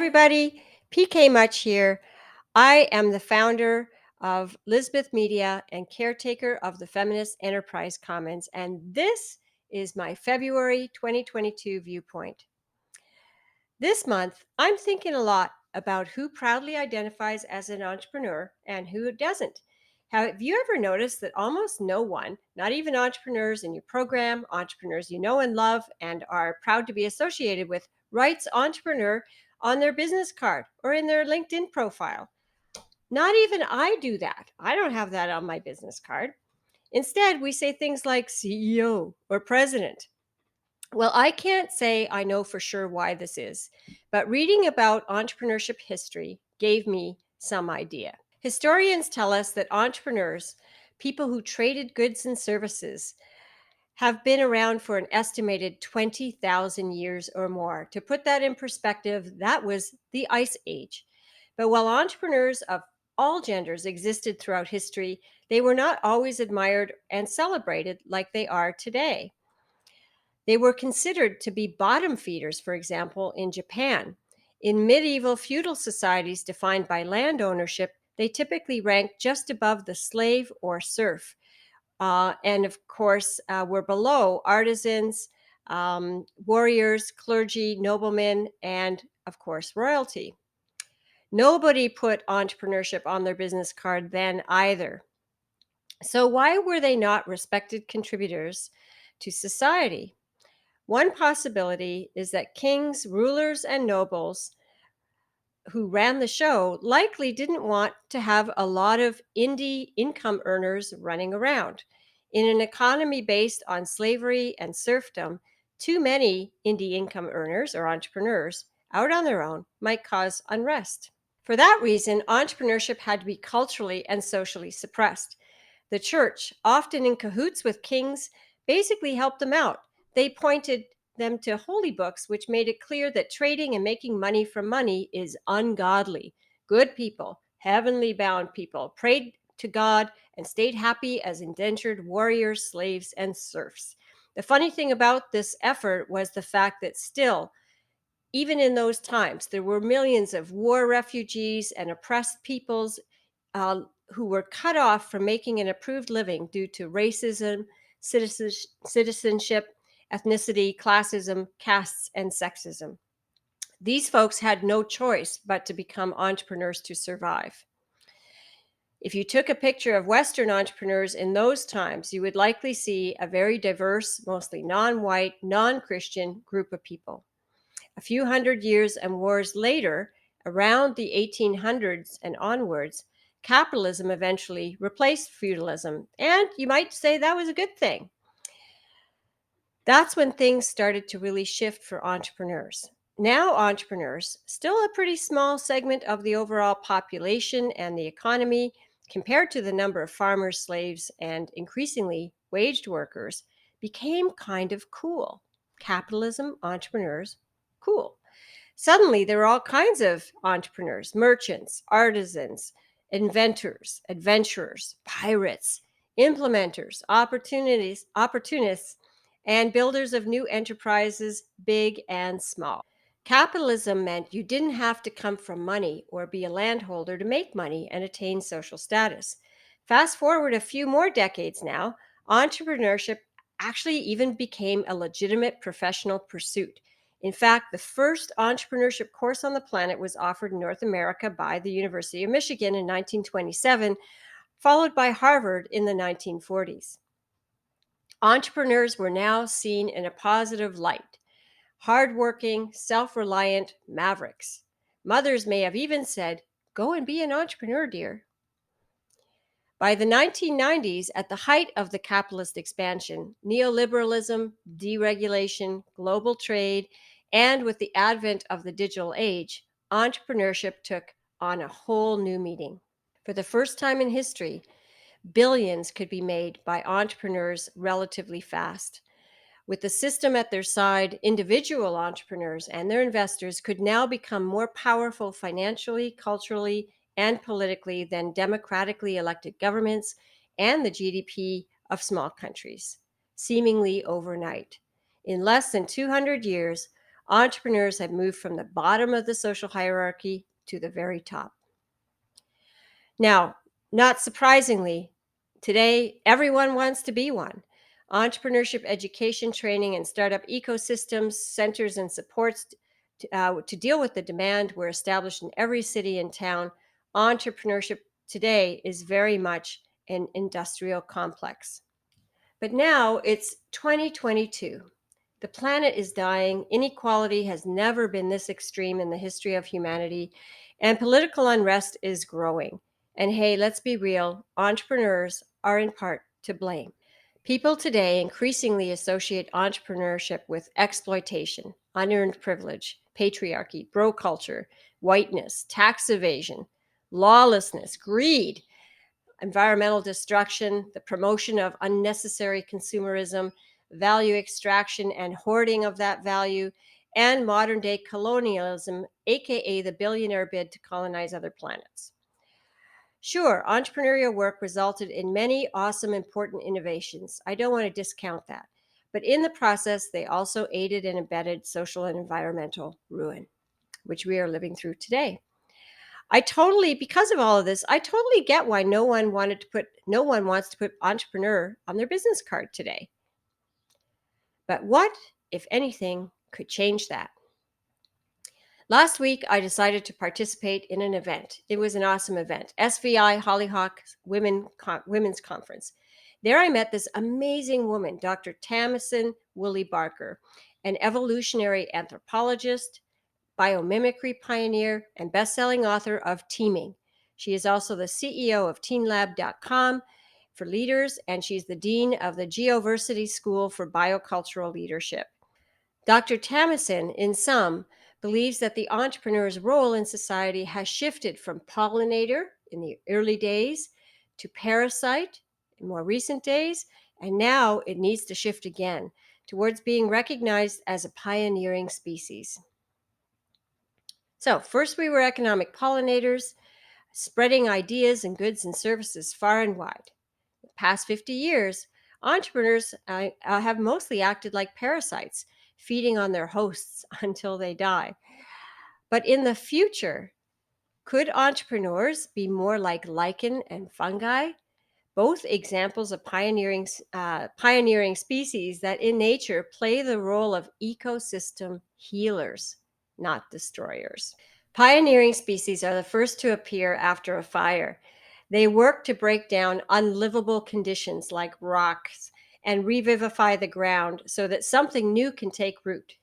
everybody. PK Much here. I am the founder of LiisBeth Media and caretaker of the Feminist Enterprise Commons, and this is my February 2022 viewpoint. This month, I'm thinking a lot about who proudly identifies as an entrepreneur and who doesn't. Have you ever noticed that almost no one, not even entrepreneurs in your program, entrepreneurs you know and love and are proud to be associated with, writes entrepreneur on their business card or in their LinkedIn profile? Not even I do that. I don't have that on my business card. Instead, we say things like CEO or president. Well, I can't say I know for sure why this is, but reading about entrepreneurship history gave me some idea. Historians tell us that entrepreneurs, people who traded goods and services, have been around for an estimated 20,000 years or more. To put that in perspective, that was the Ice Age. But while entrepreneurs of all genders existed throughout history, they were not always admired and celebrated like they are today. They were considered to be bottom feeders, for example, in Japan. In medieval feudal societies defined by land ownership, they typically ranked just above the slave or serf. And of course, were below artisans, warriors, clergy, noblemen, and of course, royalty. Nobody put entrepreneurship on their business card then either. So, why were they not respected contributors to society? One possibility is that kings, rulers, and nobles who ran the show likely didn't want to have a lot of indie income earners running around. In an economy based on slavery and serfdom, too many indie income earners or entrepreneurs out on their own might cause unrest. For that reason, entrepreneurship had to be culturally and socially suppressed. The church, often in cahoots with kings, basically helped them out. They pointed them to holy books, which made it clear that trading and making money from money is ungodly. Good people, heavenly bound people, prayed to God and stayed happy as indentured warriors, slaves, and serfs. The funny thing about this effort was the fact that still, even in those times, there were millions of war refugees and oppressed peoples who were cut off from making an approved living due to racism, citizenship, ethnicity, classism, castes, and sexism. These folks had no choice but to become entrepreneurs to survive. If you took a picture of Western entrepreneurs in those times, you would likely see a very diverse, mostly non white, non Christian group of people. A few hundred years and wars later, around the 1800s and onwards, capitalism eventually replaced feudalism. And you might say that was a good thing. That's when things started to really shift for entrepreneurs. Now, entrepreneurs, still a pretty small segment of the overall population and the economy compared to the number of farmers, slaves, and increasingly waged workers, became kind of cool. Capitalism, entrepreneurs, cool. Suddenly, there are all kinds of entrepreneurs, merchants, artisans, inventors, adventurers, pirates, implementers, opportunists, and builders of new enterprises, big and small. Capitalism meant you didn't have to come from money or be a landholder to make money and attain social status. Fast forward a few more decades now, entrepreneurship actually even became a legitimate professional pursuit. In fact, the first entrepreneurship course on the planet was offered in North America by the University of Michigan in 1927, followed by Harvard in the 1940s. Entrepreneurs were now seen in a positive light: hardworking, self reliant mavericks. Mothers may have even said, "Go and be an entrepreneur, dear." By the 1990s, at the height of the capitalist expansion, neoliberalism, deregulation, global trade, and with the advent of the digital age, entrepreneurship took on a whole new meaning. For the first time in history, billions could be made by entrepreneurs relatively fast. With the system at their side, individual entrepreneurs and their investors could now become more powerful financially, culturally, and politically than democratically elected governments and the GDP of small countries, seemingly overnight. In less than 200 years, entrepreneurs have moved from the bottom of the social hierarchy to the very top. Now, not surprisingly, today everyone wants to be one. Entrepreneurship education, training, and startup ecosystems, centers, and supports to deal with the demand were established in every city and town. Entrepreneurship today is very much an industrial complex. But now it's 2022. The planet is dying. Inequality has never been this extreme in the history of humanity, and political unrest is growing. And hey, let's be real, entrepreneurs are in part to blame. People today increasingly associate entrepreneurship with exploitation, unearned privilege, patriarchy, bro culture, whiteness, tax evasion, lawlessness, greed, environmental destruction, the promotion of unnecessary consumerism, value extraction and hoarding of that value, and modern day colonialism, aka the billionaire bid to colonize other planets. Sure, entrepreneurial work resulted in many awesome, important innovations. I don't want to discount that. But in the process, they also aided and abetted social and environmental ruin, which we are living through today. Because of all of this, I totally get why no one wants to put entrepreneur on their business card today. But what, if anything, could change that? Last week, I decided to participate in an event. It was an awesome event, SVI Hollyhock Women's Conference. There I met this amazing woman, Dr. Tamsin Woolley Barker, an evolutionary anthropologist, biomimicry pioneer, and best-selling author of Teaming. She is also the CEO of teenlab.com for leaders, and she's the dean of the Geoversity School for Biocultural Leadership. Dr. Tamsin, in sum, believes that the entrepreneur's role in society has shifted from pollinator in the early days to parasite in more recent days, and now it needs to shift again towards being recognized as a pioneering species. So first we were economic pollinators, spreading ideas and goods and services far and wide. The past 50 years, entrepreneurs have mostly acted like parasites, feeding on their hosts until they die. But in the future, could entrepreneurs be more like lichen and fungi? Both examples of pioneering species that in nature play the role of ecosystem healers, not destroyers. Pioneering species are the first to appear after a fire. They work to break down unlivable conditions like rocks and revivify the ground so that something new can take root.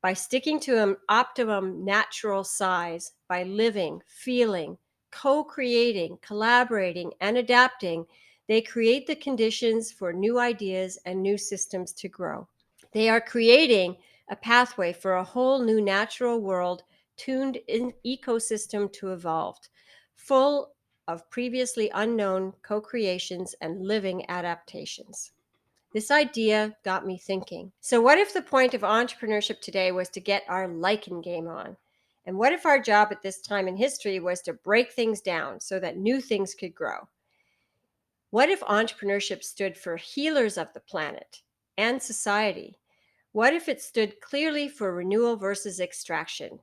By sticking to an optimum natural size, by living, feeling, co-creating, collaborating, and adapting, they create the conditions for new ideas and new systems to grow. They are creating a pathway for a whole new natural world tuned in ecosystem to evolve, full of previously unknown co-creations and living adaptations. This idea got me thinking. So what if the point of entrepreneurship today was to get our lichen game on? And what if our job at this time in history was to break things down so that new things could grow? What if entrepreneurship stood for healers of the planet and society? What if it stood clearly for renewal versus extraction?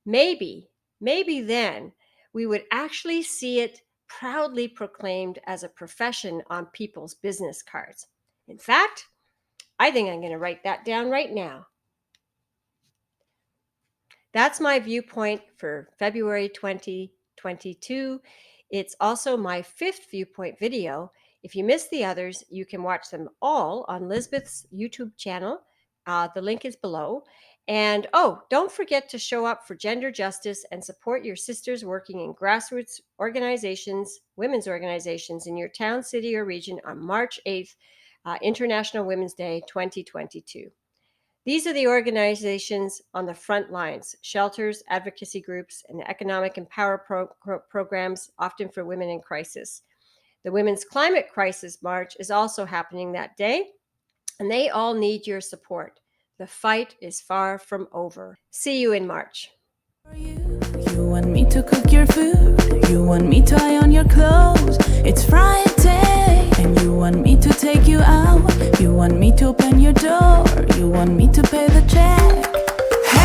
Maybe then we would actually see it proudly proclaimed as a profession on people's business cards. In fact, I think I'm going to write that down right now. That's my viewpoint for February 2022. It's also my 5th viewpoint video. If you missed the others, you can watch them all on LiisBeth's YouTube channel. The link is below. And don't forget to show up for gender justice and support your sisters working in grassroots organizations, women's organizations in your town, city, or region on March 8th, International Women's Day 2022. These are the organizations on the front lines: shelters, advocacy groups, and economic empowerment programs, often for women in crisis. The Women's Climate Crisis March is also happening that day, and they all need your support. The fight is far from over. See you in March. You want me to cook your food, you want me to iron your clothes. It's Friday, and you want me to take you out, you want me to open your door, you want me to pay the check. Hey!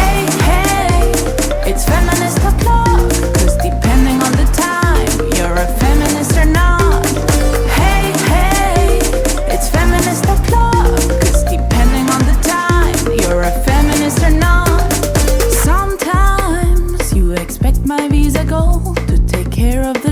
It's feminist o'clock, 'cause depending on the time, you're a feminist or not. Hey, hey, it's feminist o'clock, 'cause depending on the time, you're a feminist or not. Sometimes you expect my visa goal to take care of the